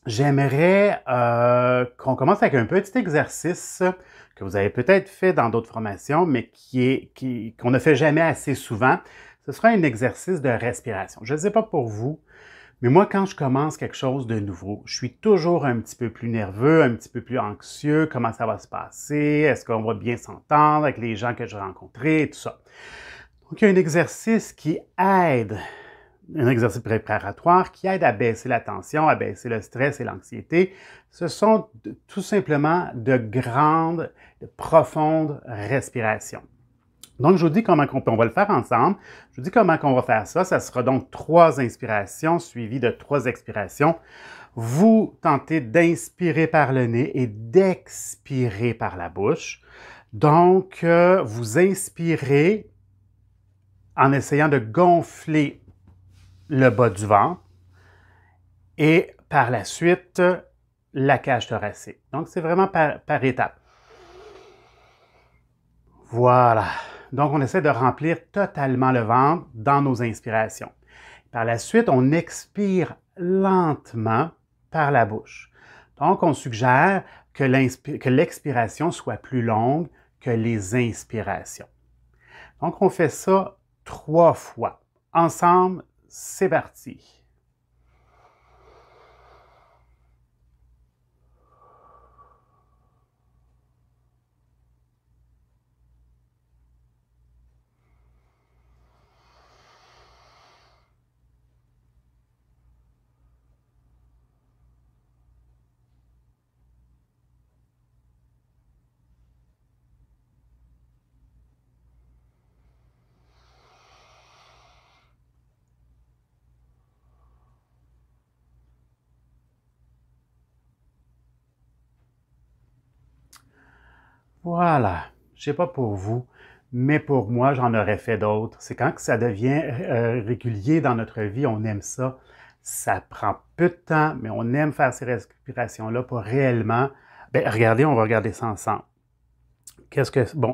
J'aimerais qu'on commence avec un petit exercice que vous avez peut-être fait dans d'autres formations, mais qu'on ne fait jamais assez souvent. Ce sera un exercice de respiration. Je ne sais pas pour vous, mais moi, quand je commence quelque chose de nouveau, je suis toujours un petit peu plus nerveux, un petit peu plus anxieux. Comment ça va se passer? Est-ce qu'on va bien s'entendre avec les gens que je vais rencontrer et tout ça? Donc, il y a un exercice qui aide, un exercice préparatoire qui aide à baisser la tension, à baisser le stress et l'anxiété. Ce sont tout simplement de grandes, de profondes respirations. Donc, je vous dis comment on va le faire ensemble. Je vous dis comment on va faire ça. Ça sera donc 3 inspirations suivies de 3 expirations. Vous tentez d'inspirer par le nez et d'expirer par la bouche. Donc, vous inspirez en essayant de gonfler le bas du ventre et par la suite, la cage thoracique. Donc, c'est vraiment par étapes. Voilà. Donc, on essaie de remplir totalement le ventre dans nos inspirations. Par la suite, on expire lentement par la bouche. Donc, on suggère que l'expiration soit plus longue que les inspirations. Donc, on fait ça 3 fois. Ensemble, c'est parti. Voilà. Je ne sais pas pour vous, mais pour moi, j'en aurais fait d'autres. C'est quand que ça devient régulier dans notre vie, on aime ça. Ça prend peu de temps, mais on aime faire ces respirations-là pour réellement... Bien, regardez, on va regarder ça ensemble. Qu'est-ce que... Bon.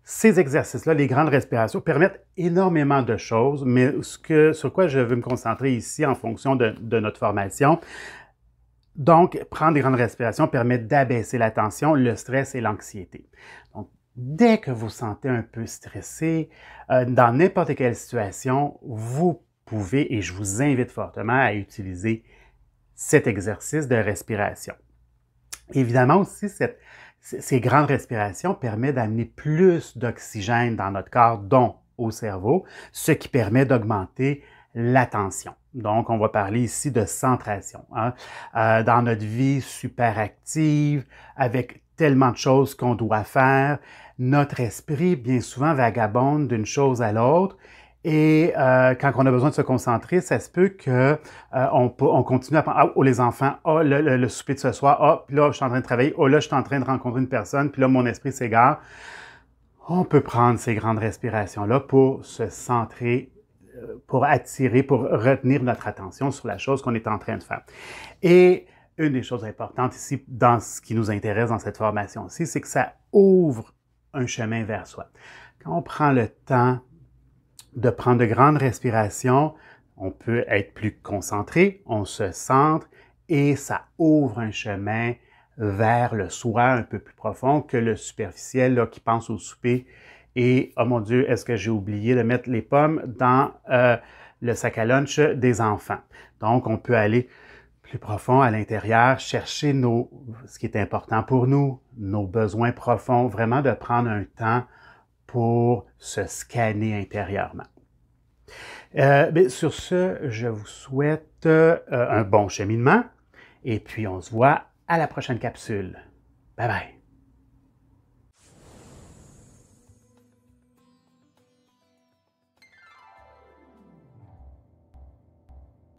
Ces exercices-là, les grandes respirations, permettent énormément de choses, mais sur quoi je veux me concentrer ici en fonction de notre formation, donc, prendre des grandes respirations permet d'abaisser la tension, le stress et l'anxiété. Donc, dès que vous sentez un peu stressé, dans n'importe quelle situation, vous pouvez, et je vous invite fortement à utiliser cet exercice de respiration. Évidemment aussi, ces grandes respirations permettent d'amener plus d'oxygène dans notre corps, dont au cerveau, ce qui permet d'augmenter l'attention. Donc, on va parler ici de centration. Hein? Dans notre vie super active, avec tellement de choses qu'on doit faire, notre esprit, bien souvent, vagabonde d'une chose à l'autre. Et quand on a besoin de se concentrer, ça se peut que on continue à penser, ah, oh, les enfants, oh, le souper de ce soir, oh, puis là, je suis en train de travailler, oh, là, je suis en train de rencontrer une personne, puis là, mon esprit s'égare. On peut prendre ces grandes respirations-là pour se centrer, pour attirer, pour retenir notre attention sur la chose qu'on est en train de faire. Et une des choses importantes ici, dans ce qui nous intéresse dans cette formation-ci, c'est que ça ouvre un chemin vers soi. Quand on prend le temps de prendre de grandes respirations, on peut être plus concentré, on se centre et ça ouvre un chemin vers le soi un peu plus profond que le superficiel là, qui pense au souper et « Oh mon Dieu, est-ce que j'ai oublié de mettre les pommes dans le sac à lunch des enfants? » Donc, on peut aller plus profond à l'intérieur, chercher ce qui est important pour nous, nos besoins profonds, vraiment de prendre un temps pour se scanner intérieurement. Sur ce, je vous souhaite un bon cheminement et puis on se voit à la prochaine capsule. Bye bye!